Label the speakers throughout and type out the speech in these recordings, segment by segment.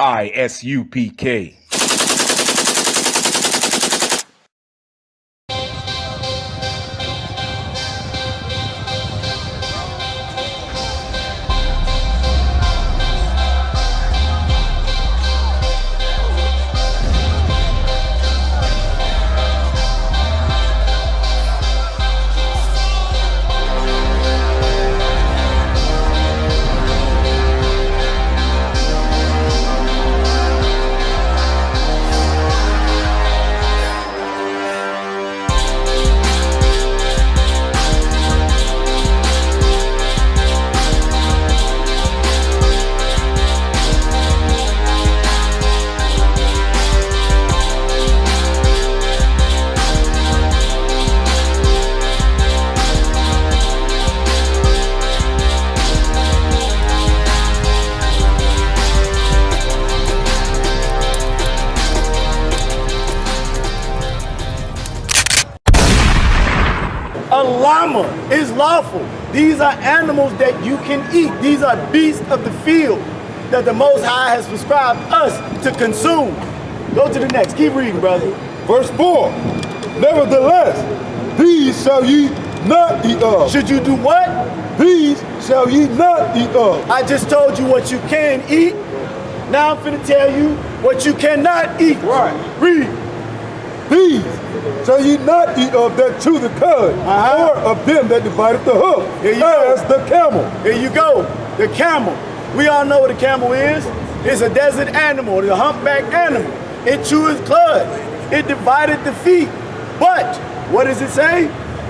Speaker 1: ISUPK.
Speaker 2: A llama is lawful. These are animals that you can eat. These are beasts of the field that the Most High has prescribed us to consume. Go to the next. Keep reading, brother.
Speaker 3: Verse 4. Nevertheless, these shall ye not eat of.
Speaker 2: Should you do what?
Speaker 3: These shall ye not eat of.
Speaker 2: I just told you what you can eat. Now I'm finna tell you what you cannot eat.
Speaker 3: Right.
Speaker 2: Read.
Speaker 3: These shall ye not eat of that chew the cud, or of them that divideth the hoof, as the camel.
Speaker 2: Here you go. The camel. We all know what a camel is. It's a desert animal. It's a humpback animal. It cheweth cud. It divided the feet. But, what does it say?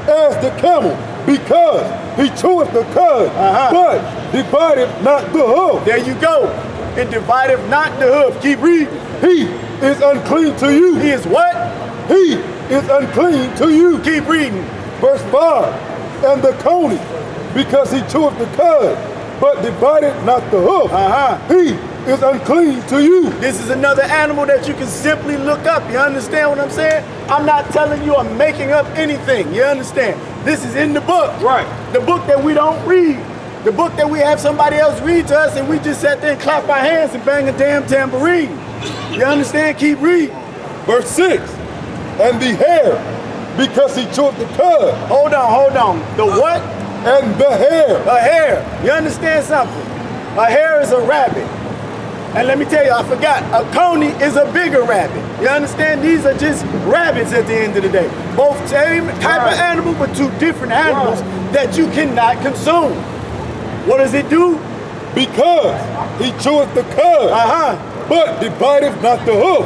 Speaker 3: As the camel, because he cheweth the cud, but divideth not the hoof.
Speaker 2: There you go. It divideth not the hoof. Keep reading.
Speaker 3: He is unclean to you.
Speaker 2: He is what?
Speaker 3: He is unclean to you.
Speaker 2: Keep reading.
Speaker 3: Verse 5. And the coney, because he cheweth the cud, but divided not the hoof. He is unclean to you.
Speaker 2: This is another animal that you can simply look up. You understand what I'm saying? I'm not telling you I'm making up anything. You understand? This is in the book.
Speaker 3: Right.
Speaker 2: The book that we don't read. The book that we have somebody else read to us and we just sat there and clap our hands and bang a damn tambourine. You understand? Keep reading.
Speaker 3: Verse 6. And the hare, because he chewed the cud.
Speaker 2: Hold on. The what?
Speaker 3: And the hare.
Speaker 2: A hare. You understand something? A hare is a rabbit. And let me tell you, I forgot, a coney is a bigger rabbit. You understand? These are just rabbits at the end of the day. Both same type of animal, but two different animals that you cannot consume. What does it do?
Speaker 3: Because he cheweth the cud. But divideth not the hoof.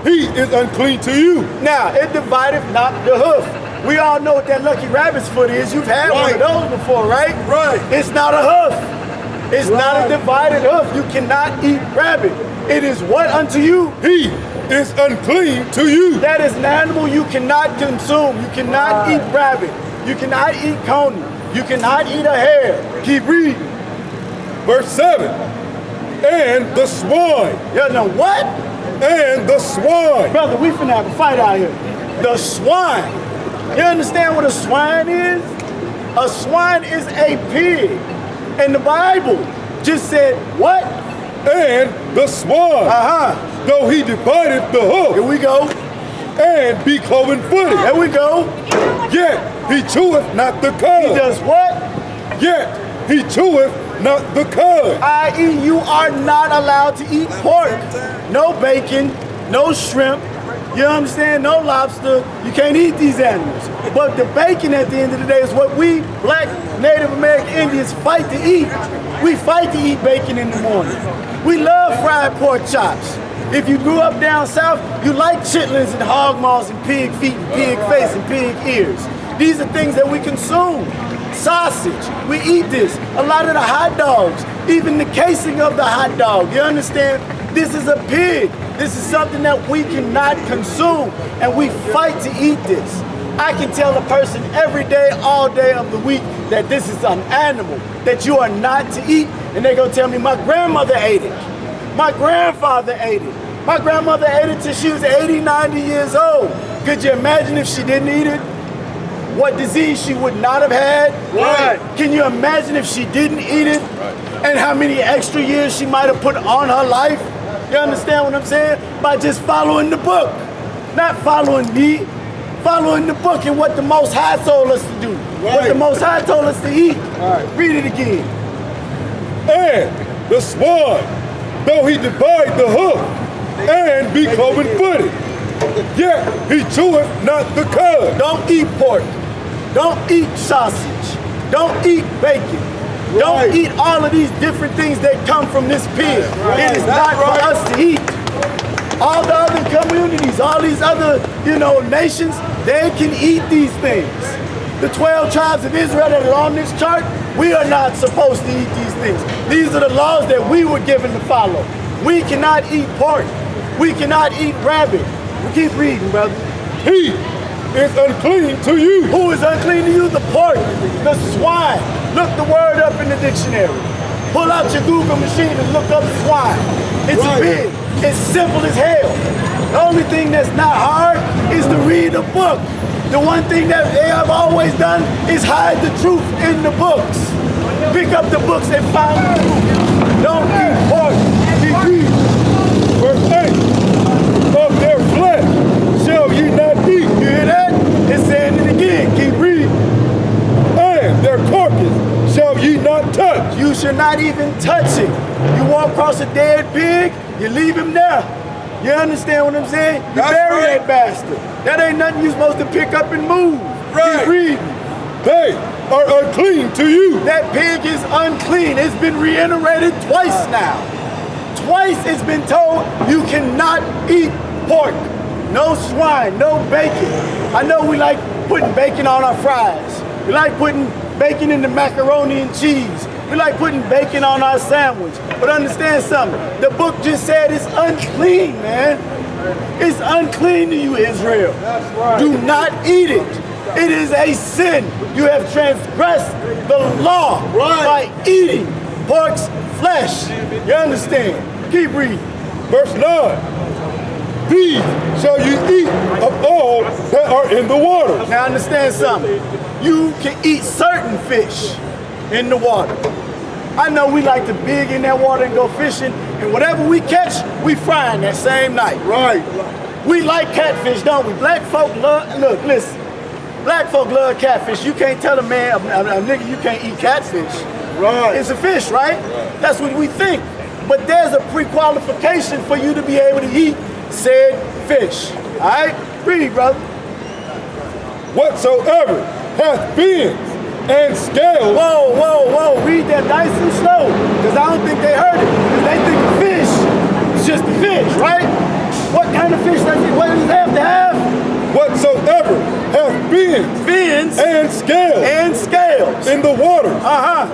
Speaker 3: He is unclean to you.
Speaker 2: Now, it divideth not the hoof. We all know what that lucky rabbit's foot is. You've had one of those before, right?
Speaker 3: Right.
Speaker 2: It's not a hoof. It's not a divided hoof. You cannot eat rabbit. It is what unto you?
Speaker 3: He is unclean to you.
Speaker 2: That is an animal you cannot consume. You cannot eat rabbit. You cannot eat coney. You cannot eat a hare. Keep reading.
Speaker 3: Verse 7. And the swine.
Speaker 2: You know what?
Speaker 3: And the swine.
Speaker 2: Brother, we finna have a fight out here. The swine. You understand what a swine is? A swine is a pig. And the Bible just said, what?
Speaker 3: And the swine. Though he divided the hoof.
Speaker 2: Here we go.
Speaker 3: And be cloven footed.
Speaker 2: There we go.
Speaker 3: Yet he cheweth not the cud.
Speaker 2: He does what?
Speaker 3: Yet he cheweth not the cud.
Speaker 2: I.e., you are not allowed to eat pork. No bacon, no shrimp, you understand? No lobster. You can't eat these animals. But the bacon at the end of the day is what we, black Native American Indians, fight to eat. We fight to eat bacon in the morning. We love fried pork chops. If you grew up down south, you like chitlins and hog maws and pig feet and pig face and pig ears. These are things that we consume. Sausage, we eat this. A lot of the hot dogs, even the casing of the hot dog, you understand? This is a pig. This is something that we cannot consume, and we fight to eat this. I can tell a person every day, all day of the week, that this is an animal that you are not to eat, and they're gonna tell me my grandmother ate it. My grandfather ate it. My grandmother ate it till she was 80, 90 years old. Could you imagine if she didn't eat it? What disease she would not have had?
Speaker 3: Right.
Speaker 2: Can you imagine if she didn't eat it? And how many extra years she might have put on her life? You understand what I'm saying? By just following the book. Not following me, following the book and what the Most High told us to do. What the Most High told us to eat. Read it again.
Speaker 3: And the swine, though he divide the hoof, and be cloven-footed, yet he cheweth not the cud.
Speaker 2: Don't eat pork. Don't eat sausage. Don't eat bacon. Don't eat all of these different things that come from this pig. It is not for us to eat. All the other communities, all these other, nations, they can eat these things. The 12 tribes of Israel that are on this chart, we are not supposed to eat these things. These are the laws that we were given to follow. We cannot eat pork. We cannot eat rabbit. We keep reading, brother.
Speaker 3: He is unclean to you.
Speaker 2: Who is unclean to you? The pork, the swine. Look the word up in the dictionary. Pull out your Google machine and look up swine. It's big. It's simple as hell. The only thing that's not hard is to read a book. The one thing that they have always done is hide the truth in the books. Pick up the books and find the truth. Don't eat pork. Keep reading.
Speaker 3: Verse 8, of their flesh shall ye not eat.
Speaker 2: You hear that? It's saying it again. Keep reading.
Speaker 3: And their carcass shall ye not touch.
Speaker 2: You should not even touch it. You walk across a dead pig, you leave him there. You understand what I'm saying? You bury that bastard. That ain't nothing you're supposed to pick up and move. Keep reading.
Speaker 3: They are unclean to you.
Speaker 2: That pig is unclean. It's been reiterated twice now. Twice it's been told you cannot eat pork. No swine, no bacon. I know we like putting bacon on our fries. We like putting bacon in the macaroni and cheese. We like putting bacon on our sandwich. But understand something. The book just said it's unclean, man. It's unclean to you, Israel.
Speaker 3: That's right.
Speaker 2: Do not eat it. It is a sin. You have transgressed the law by eating pork's flesh. You understand? Keep reading.
Speaker 3: Verse 9. These shall you eat of all that are in the water.
Speaker 2: Now understand something. You can eat certain fish in the water. I know we like to dig in that water and go fishing, and whatever we catch, we frying that same night.
Speaker 3: Right.
Speaker 2: We like catfish, don't we? Black folk love, look, listen. Black folk love catfish. You can't tell a man, a nigga, you can't eat catfish.
Speaker 3: Right.
Speaker 2: It's a fish, right? That's what we think. But there's a pre-qualification for you to be able to eat said fish. All right? Read, brother.
Speaker 3: Whatsoever hath fins and scales.
Speaker 2: Whoa, whoa, whoa. Read that nice and slow, because I don't think they heard it. Because they think a fish is just a fish, right? What kind of fish does it, what does it have to have?
Speaker 3: Whatsoever hath fins and scales.
Speaker 2: And scales.
Speaker 3: In the water.
Speaker 2: Uh-huh.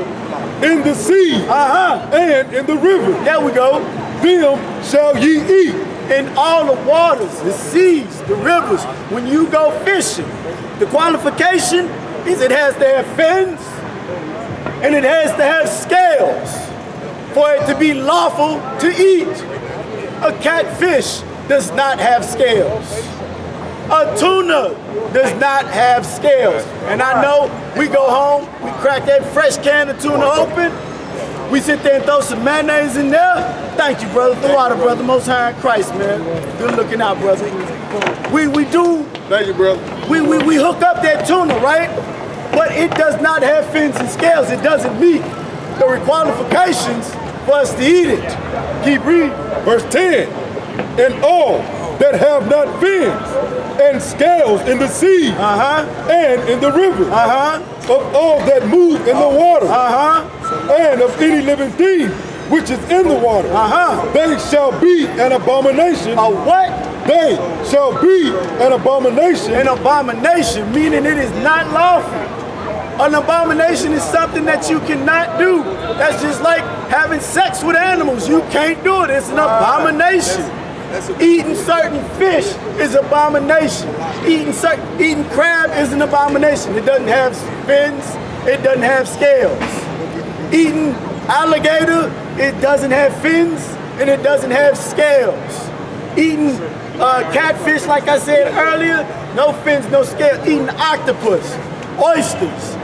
Speaker 3: In the sea.
Speaker 2: Uh-huh.
Speaker 3: And in the river.
Speaker 2: There we go.
Speaker 3: Them shall ye eat.
Speaker 2: In all the waters, the seas, the rivers, when you go fishing, the qualification is it has to have fins and it has to have scales for it to be lawful to eat. A catfish does not have scales. A tuna does not have scales. And I know we go home, we crack that fresh can of tuna open, we sit there and throw some mayonnaise in there. Thank you, brother. The water, brother. Most High in Christ, man. Good looking out, brother. We do.
Speaker 3: Thank you, brother.
Speaker 2: We hook up that tuna, right? But it does not have fins and scales. It doesn't meet the qualifications for us to eat it. Keep reading.
Speaker 3: Verse 10. And all that have not fins and scales in the sea and in the river, of all that move in the water, and of any living thing which is in the water, they shall be an abomination.
Speaker 2: A what?
Speaker 3: They shall be an abomination.
Speaker 2: An abomination, meaning it is not lawful. An abomination is something that you cannot do. That's just like having sex with animals. You can't do it. It's an abomination. Eating certain fish is abomination. Eating crab is an abomination. It doesn't have fins. It doesn't have scales. Eating alligator, it doesn't have fins and it doesn't have scales. Eating catfish, like I said earlier, no fins, no scales. Eating octopus, oysters,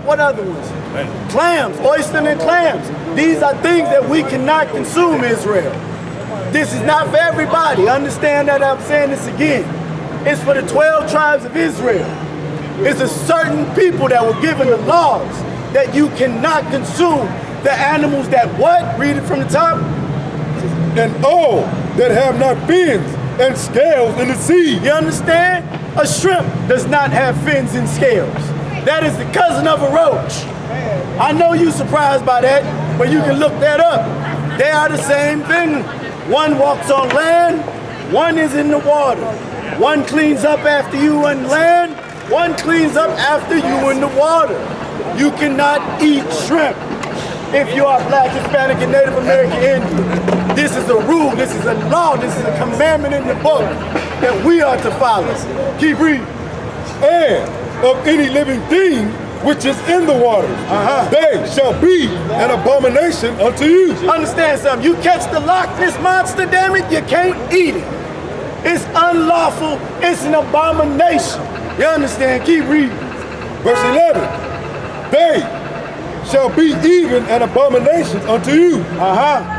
Speaker 2: what other ones? Clams, oyster and clams. These are things that we cannot consume, Israel. This is not for everybody. Understand that I'm saying this again. It's for the 12 tribes of Israel. It's a certain people that were given the laws that you cannot consume the animals that what? Read it from the top.
Speaker 3: And all that have not fins and scales in the sea.
Speaker 2: You understand? A shrimp does not have fins and scales. That is the cousin of a roach. I know you're surprised by that, but you can look that up. They are the same thing. One walks on land, one is in the water. One cleans up after you on land, one cleans up after you in the water. You cannot eat shrimp if you are Black, Hispanic, and Native American Indian. This is a rule, this is a law, this is a commandment in the book that we are to follow. Keep reading.
Speaker 3: And of any living thing which is in the waters, they shall be an abomination unto you.
Speaker 2: Understand something, you catch the Loch Ness monster, damn it, you can't eat it. It's unlawful, it's an abomination. You understand? Keep reading.
Speaker 3: Verse 11, they shall be even an abomination unto you.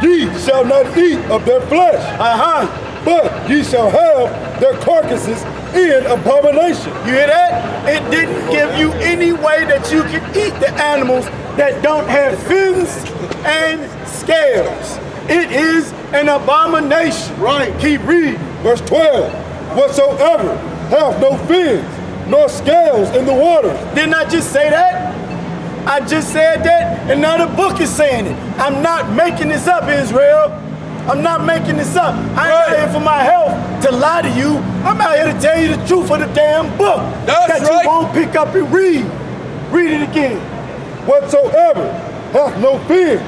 Speaker 3: Ye shall not eat of their flesh, but ye shall have their carcasses in abomination.
Speaker 2: You hear that? It didn't give you any way that you can eat the animals that don't have fins and scales. It is an abomination.
Speaker 3: Right.
Speaker 2: Keep reading.
Speaker 3: Verse 12, whatsoever have no fins nor scales in the waters.
Speaker 2: Didn't I just say that? I just said that, and now the book is saying it. I'm not making this up, Israel. I'm not making this up. I ain't out here for my health to lie to you. I'm out here to tell you the truth of the damn book that you won't pick up and read. Read it again.
Speaker 3: Whatsoever hath no fins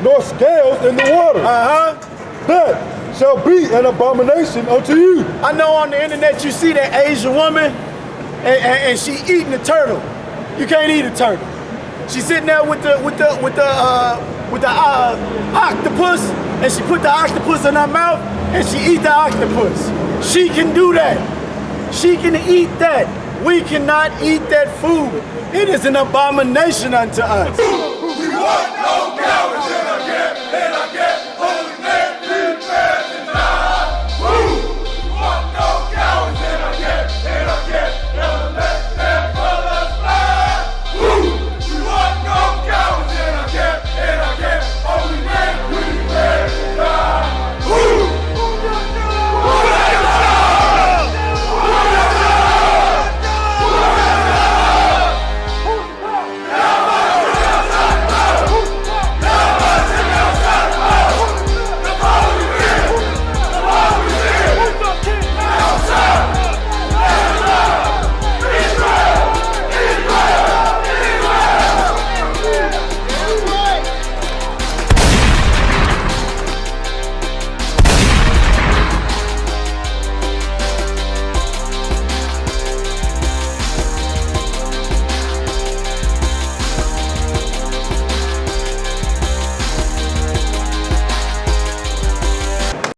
Speaker 3: nor scales in the water, that shall be an abomination unto you.
Speaker 2: I know on the internet you see that Asian woman and she eating a turtle. You can't eat a turtle. She's sitting there with the octopus, and she put the octopus in her mouth and she eat the octopus. She can do that. She can eat that. We cannot eat that food. It is an abomination unto us.